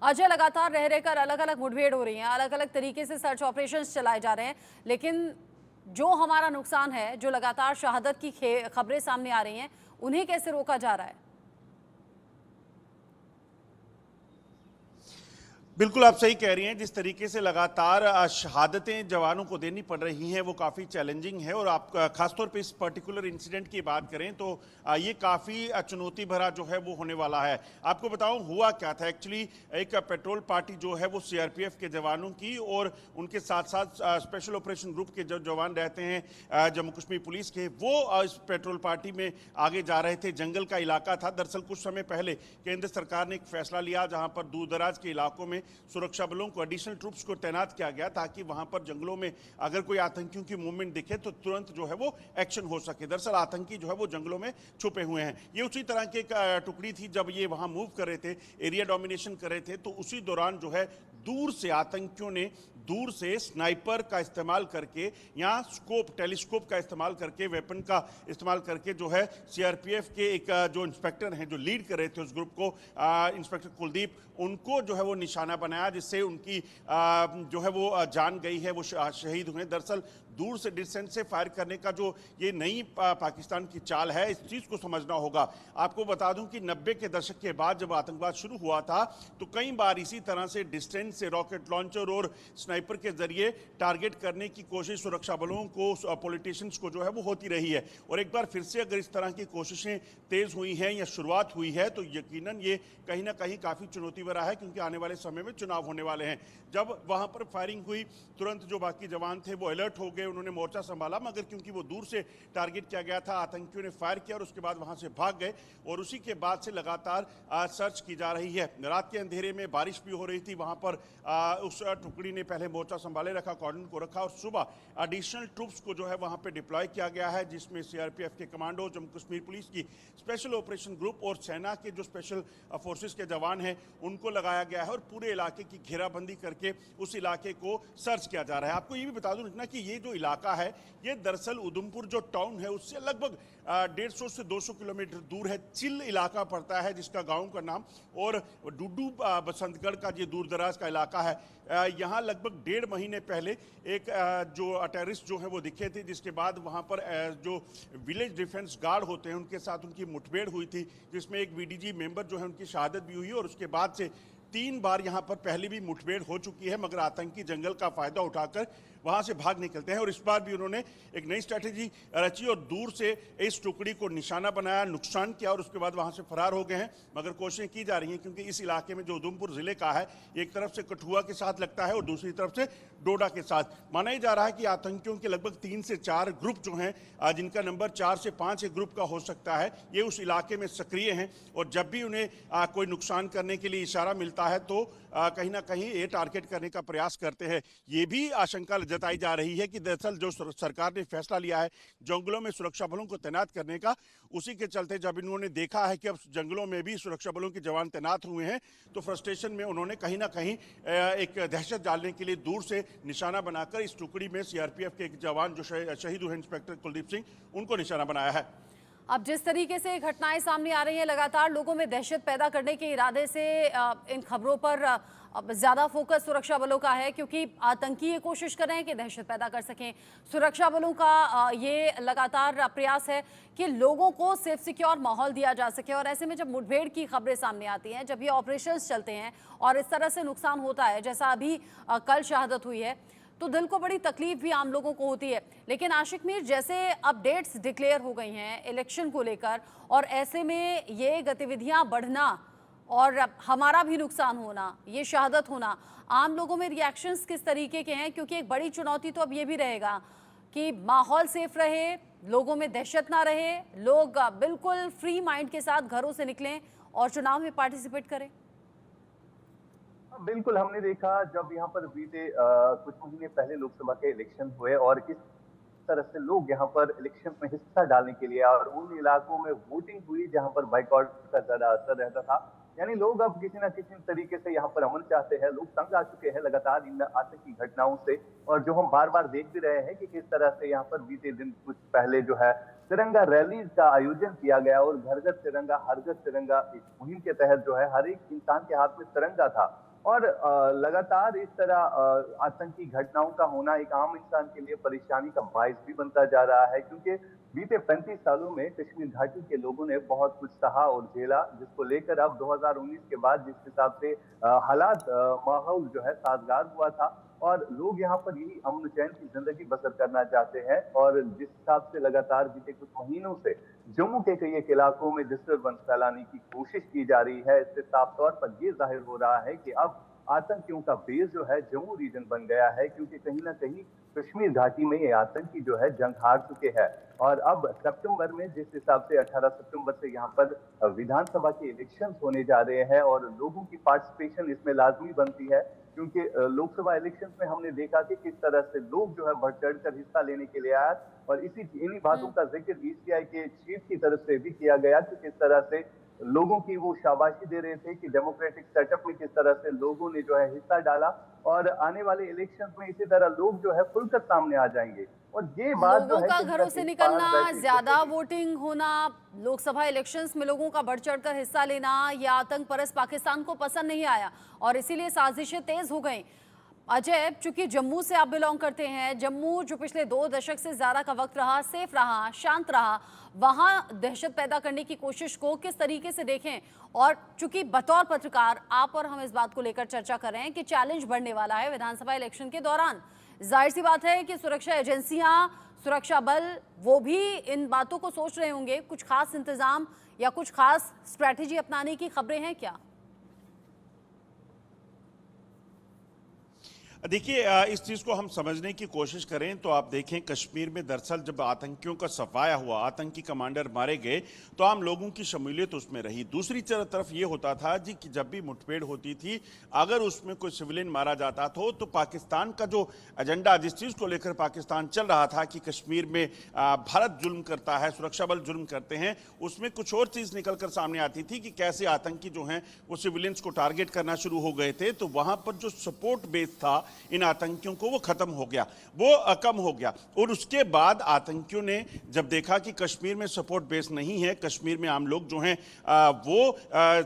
अजय, लगातार रह रहकर अलग अलग मुठभेड़ हो रही है, अलग अलग तरीके से सर्च ऑपरेशंस चलाए जा रहे हैं, लेकिन जो हमारा नुकसान है, जो लगातार शहादत की खबरें सामने आ रही हैं, उन्हें कैसे रोका जा रहा है? बिल्कुल आप सही कह रही हैं। जिस तरीके से लगातार शहादतें जवानों को देनी पड़ रही हैं वो काफ़ी चैलेंजिंग है। और आप खासतौर पे इस पर्टिकुलर इंसिडेंट की बात करें तो ये काफ़ी चुनौती भरा जो है वो होने वाला है। आपको बताऊं हुआ क्या था। एक्चुअली एक पेट्रोल पार्टी जो है वो सीआरपीएफ के जवानों की और उनके साथ साथ स्पेशल ऑपरेशन ग्रुप के जो जवान रहते हैं जम्मू कश्मीर पुलिस के, वो इस पेट्रोल पार्टी में आगे जा रहे थे। जंगल का इलाका था। दरअसल कुछ समय पहले केंद्र सरकार ने एक फैसला लिया जहां पर दूर दराज के इलाकों में सुरक्षा बलों को, एडिशनल ट्रूप्स को तैनात किया गया ताकि वहां पर जंगलों में अगर कोई आतंकियों की मूवमेंट दिखे तो तुरंत जो है वो एक्शन हो सके। दरअसल आतंकी जो है वो जंगलों में छुपे हुए हैं। ये उसी तरह की एक टुकड़ी थी। जब ये वहां मूव कर रहे थे, एरिया डोमिनेशन कर रहे थे, तो उसी दौरान जो है दूर से आतंकियों ने दूर से स्नाइपर का इस्तेमाल करके या टेलीस्कोप का इस्तेमाल करके, वेपन का इस्तेमाल करके जो है सीआरपीएफ के एक जो इंस्पेक्टर हैं, जो लीड कर रहे थे उस ग्रुप को, इंस्पेक्टर कुलदीप, उनको जो है वो निशाना बनाया, जिससे उनकी जो है वो जान गई है, वो शहीद हुए। दरअसल दूर से डिस्टेंस से फायर करने का जो ये नई पाकिस्तान की चाल है, इस चीज़ को समझना होगा। आपको बता दूं कि 90 के दशक के बाद जब आतंकवाद शुरू हुआ था तो कई बार इसी तरह से डिस्टेंस से रॉकेट लॉन्चर और स्नाइपर के जरिए टारगेट करने की कोशिश सुरक्षा बलों को, पॉलिटिशियंस को जो है वो होती रही है। और एक बार फिर से अगर इस तरह की कोशिशें तेज हुई हैं या शुरुआत हुई है तो यकीनन ये कहीं ना कहीं काफ़ी चुनौती भरा है, क्योंकि आने वाले समय में चुनाव होने वाले हैं। जब वहां पर फायरिंग हुई, तुरंत जो बाकी जवान थे वो अलर्ट हो गए, उन्होंने मोर्चा संभाला, मगर क्योंकि वो दूर से टारगेट किया गया था, आतंकियों ने फायर किया और उसके बाद वहां से भाग गए। और उसी के बाद से लगातार सर्च की जा रही है। रात के अंधेरे में बारिश भी हो रही थी। वहां पर उस टुकड़ी ने पहले मोर्चा संभाले रखा, कॉर्डन को रखा, और सुबह एडिशनल ट्रूप्स को जो है वहां पर डिप्लॉय किया गया है, जिसमें सीआरपीएफ के कमांडो, जम्मू कश्मीर पुलिस की स्पेशल ऑपरेशन ग्रुप और सेना के जो स्पेशल फोर्सेस के जवान हैं उनको लगाया गया है। और पूरे इलाके की घेराबंदी करके उस इलाके को सर्च किया जा रहा है। आपको ये भी बता दूं ना कि ये जो इलाका है ये दरअसल उधमपुर जो टाउन है उससे लगभग 150 से 200 किलोमीटर दूर है। चिल इलाका पड़ता है जिसका गांव का नाम, और डुडू बसंतगढ़ का ये दूर दराज का इलाका है। यहाँ लगभग 1.5 महीने पहले एक जो टेररिस्ट जो है वो दिखे थे, जिसके बाद वहाँ पर जो विलेज डिफेंस गार्ड होते हैं उनके साथ उनकी मुठभेड़ हुई थी, जिसमें एक वीडीजी मेंबर जो है उनकी शहादत भी हुई। और उसके बाद से 3 बार यहाँ पर पहले भी मुठभेड़ हो चुकी है, मगर आतंकी जंगल का फायदा उठाकर वहां से भाग निकलते हैं। और इस बार भी उन्होंने एक नई स्ट्रैटेजी रची और दूर से इस टुकड़ी को निशाना बनाया, नुकसान किया और उसके बाद वहां से फरार हो गए हैं। मगर कोशिशें की जा रही हैं, क्योंकि इस इलाके में जो उधमपुर जिले का है, एक तरफ से कठुआ के साथ लगता है और दूसरी तरफ से डोडा के साथ। माना ही जा रहा है कि आतंकियों के लगभग 3 से 4 ग्रुप जो हैं, जिनका नंबर 4 से 5 एक ग्रुप का हो सकता है, ये उस इलाके में सक्रिय हैं। और जब भी उन्हें कोई नुकसान करने के लिए इशारा मिलता है तो कहीं ना कहीं ये टारगेट करने का प्रयास करते हैं। ये भी आशंका जताई जा रही है कि दरअसल जो सरकार ने फैसला लिया है जंगलों में सुरक्षा बलों को तैनात करने का, उसी के चलते जब इन्होंने देखा है कि अब जंगलों में भी सुरक्षा बलों के जवान तैनात हुए हैं, तो फ्रस्ट्रेशन में उन्होंने कहीं ना कहीं एक दहशत डालने के लिए दूर से निशाना बनाकर इस टुकड़ी में सीआरपीएफ के एक जवान जो शहीद हुए इंस्पेक्टर कुलदीप सिंह, उनको निशाना बनाया है। अब जिस तरीके से घटनाएं सामने आ रही हैं, लगातार लोगों में दहशत पैदा करने के इरादे से इन खबरों पर अब ज्यादा फोकस सुरक्षा बलों का है, क्योंकि आतंकी ये कोशिश कर रहे हैं कि दहशत पैदा कर सकें। सुरक्षा बलों का ये लगातार प्रयास है कि लोगों को सेफ सिक्योर माहौल दिया जा सके। और ऐसे में जब मुठभेड़ की खबरें सामने आती हैं, जब ये ऑपरेशंस चलते हैं और इस तरह से नुकसान होता है, जैसा अभी कल शहादत हुई है, तो दिल को बड़ी तकलीफ भी आम लोगों को होती है। लेकिन आशिक मीर, जैसे अपडेट्स डिक्लेयर हो गई हैं इलेक्शन को लेकर, और ऐसे में ये गतिविधियां बढ़ना और हमारा भी नुकसान होना, ये शहादत होना, आम लोगों में रिएक्शंस किस तरीके के हैं? क्योंकि एक बड़ी चुनौती तो अब ये भी रहेगा कि माहौल सेफ रहे, लोगों में दहशत ना रहे, लोग बिल्कुल फ्री माइंड के साथ घरों से निकलें और चुनाव में पार्टिसिपेट करें। बिल्कुल, हमने देखा जब यहाँ पर बीते कुछ महीने पहले लोकसभा के इलेक्शन हुए और किस तरह से लोग यहाँ पर इलेक्शन में हिस्सा डालने के लिए और उन इलाकों में वोटिंग हुई जहाँ पर बाइकआउट का ज्यादा असर रहता था। यानी लोग अब किसी न किसी तरीके से यहाँ पर अमन चाहते हैं। लोग तंग आ चुके हैं लगातार इन आतंकी घटनाओं से, और जो हम बार बार देख भी रहे हैं कि किस तरह से यहाँ पर बीते दिन कुछ पहले जो है तिरंगा रैली का आयोजन किया गया और घर घर तिरंगा हर घर तिरंगा इस मुहिम के तहत जो है हर एक इंसान के हाथ में तिरंगा था। और लगातार इस तरह आतंकी घटनाओं का होना एक आम इंसान के लिए परेशानी का बायस भी बनता जा रहा है, क्योंकि बीते 35 सालों में कश्मीर घाटी के लोगों ने बहुत कुछ सहा और झेला, जिसको लेकर अब 2019 के बाद जिस हिसाब से हालात माहौल जो है साजगार हुआ था और लोग यहाँ पर यही अमन चैन की जिंदगी बसर करना चाहते हैं। और जिस हिसाब से लगातार बीते कुछ महीनों से जम्मू के कई एक इलाकों में डिस्टर्बेंस फैलाने की कोशिश की जा रही है, इससे साफ तौर पर यह जाहिर हो रहा है कि अब आतंकियों का बेस जो है जम्मू रीजन बन गया है, क्योंकि कहीं ना कहीं कश्मीर घाटी में ये आतंकी जो है जंग हार चुके हैं। और अब सितंबर में जिस हिसाब से 18 सितंबर से यहाँ पर विधानसभा के इलेक्शंस होने जा रहे हैं और लोगों की पार्टिसिपेशन इसमें लाजमी बनती है, क्योंकि लोकसभा इलेक्शंस में हमने देखा कि किस तरह से लोग जो है बढ़ चढ़कर हिस्सा लेने के लिए आए और इन्हीं बातों का जिक्र बीसीसीआई के चीफ की तरफ से भी किया गया कि किस तरह से लोगों की वो शाबाशी दे रहे थे कि डेमोक्रेटिक सेटअप में किस तरह से लोगों ने जो है हिस्सा डाला और आने वाले इलेक्शंस में इसी तरह लोग जो है खुलकर सामने आ जाएंगे। और ये बात जो लोगों है का कि घरों से निकलना, ज्यादा वोटिंग होना, लोकसभा इलेक्शंस में लोगों का बढ़ चढ़कर हिस्सा लेना, यह आतंक परस्त पाकिस्तान को पसंद नहीं आया और इसीलिए साजिशें तेज हो गई। अजय, चूंकि जम्मू से आप बिलोंग करते हैं, जम्मू जो पिछले 2 दशक से ज्यादा का वक्त रहा, सेफ रहा, शांत रहा, वहां दहशत पैदा करने की कोशिश को किस तरीके से देखें? और चूंकि बतौर पत्रकार आप और हम इस बात को लेकर चर्चा कर रहे हैं कि चैलेंज बढ़ने वाला है विधानसभा इलेक्शन के दौरान, जाहिर सी बात है कि सुरक्षा एजेंसियां, सुरक्षा बल, वो भी इन बातों को सोच रहे होंगे। कुछ खास इंतजाम या कुछ खास स्ट्रैटेजी अपनाने की खबरें हैं क्या? देखिए, इस चीज़ को हम समझने की कोशिश करें तो आप देखें, कश्मीर में दरअसल जब आतंकियों का सफाया हुआ, आतंकी कमांडर मारे गए, तो आम लोगों की शमूलियत उसमें रही। दूसरी तरफ ये होता था जी कि जब भी मुठभेड़ होती थी, अगर उसमें कोई सिविलियन मारा जाता था तो पाकिस्तान का जो एजेंडा, जिस चीज़ को लेकर पाकिस्तान चल रहा था कि कश्मीर में भारत जुल्म करता है, सुरक्षा बल जुल्म करते हैं, उसमें कुछ और चीज़ निकल कर सामने आती थी कि कैसे आतंकी जो हैं वो सिविलियंस को टारगेट करना शुरू हो गए थे। तो वहाँ पर जो सपोर्ट बेस था इन आतंकियों को, वो खत्म हो गया, वो कम हो गया। और उसके बाद आतंकियों ने जब देखा कि कश्मीर में सपोर्ट बेस नहीं है, कश्मीर में आम लोग जो हैं वो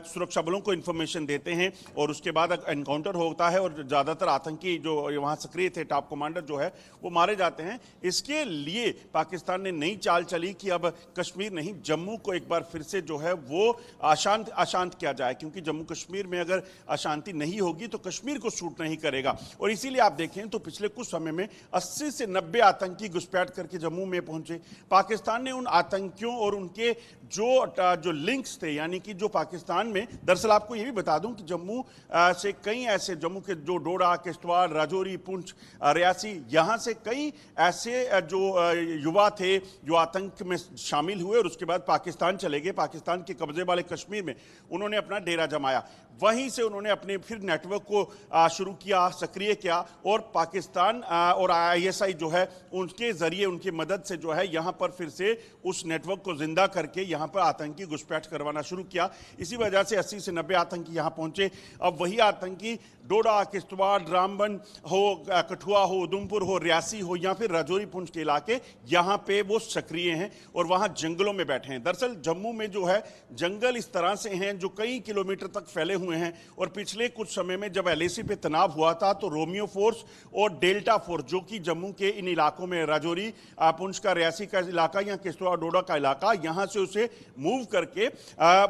सुरक्षा बलों को इंफॉर्मेशन देते हैं और उसके बाद एनकाउंटर होता है और ज़्यादातर आतंकी जो वहाँ सक्रिय थे, टॉप कमांडर जो है, वो मारे जाते हैं। इसके लिए पाकिस्तान ने नई चाल चली कि अब कश्मीर नहीं, जम्मू को एक बार फिर से जो है वो अशांत किया जाए, क्योंकि जम्मू कश्मीर में अगर अशांति नहीं होगी तो कश्मीर को सूट नहीं करेगा। और इसीलिए आप देखें तो पिछले कुछ समय में 80 से 90 आतंकी घुसपैठ करके जम्मू में पहुंचे। पाकिस्तान ने उन आतंकियों और उनके जो लिंक्स थे, यानी कि जो पाकिस्तान में, दरअसल आपको ये भी बता दूं कि जम्मू से कई ऐसे, जम्मू के जो डोडा, किश्तवाड़, राजौरी, पुंछ, रियासी, यहाँ से कई ऐसे जो युवा थे जो आतंक में शामिल हुए और उसके बाद पाकिस्तान चले गए। पाकिस्तान के कब्जे वाले कश्मीर में उन्होंने अपना डेरा जमाया, वहीं से उन्होंने अपने फिर नेटवर्क को शुरू किया, सक्रिय किया और पाकिस्तान और ISI जो है उनके जरिए, उनकी मदद से जो है यहाँ पर फिर से उस नेटवर्क को जिंदा करके यहाँ पर आतंकी घुसपैठ करवाना शुरू किया। इसी वजह से 80 से 90 आतंकी यहाँ पहुंचे। अब वही आतंकी डोडा, किश्तवाड़, रामबन हो, कठुआ हो, उधमपुर हो, रियासी हो या फिर राजौरी, पुंछ के इलाके, यहाँ पे वो सक्रिय हैं और वहाँ जंगलों में बैठे हैं। दरअसल जम्मू में जो है जंगल इस तरह से हैं जो कई किलोमीटर तक फैले हुए हैं और पिछले कुछ समय में जब LAC पे तनाव हुआ था तो रोमियो फोर्स और डेल्टा फोर्स, जो कि जम्मू के इन इलाकों में, राजौरी, पुंछ का, रियासी का इलाका या किश्तवाड़, डोडा का इलाका, यहाँ से उसे मूव करके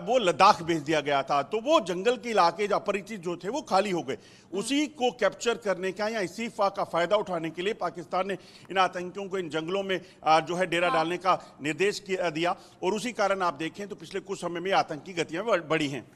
वो लद्दाख भेज दिया गया था। तो वो जंगल के इलाके जो अपरिचित जो थे वो खाली हो गए। उसी को कैप्चर करने का या इसी का फायदा उठाने के लिए पाकिस्तान ने इन आतंकियों को इन जंगलों में जो है डेरा डालने का निर्देश दिया और उसी कारण आप देखें तो पिछले कुछ समय में आतंकी गतियां बढ़ी हैं।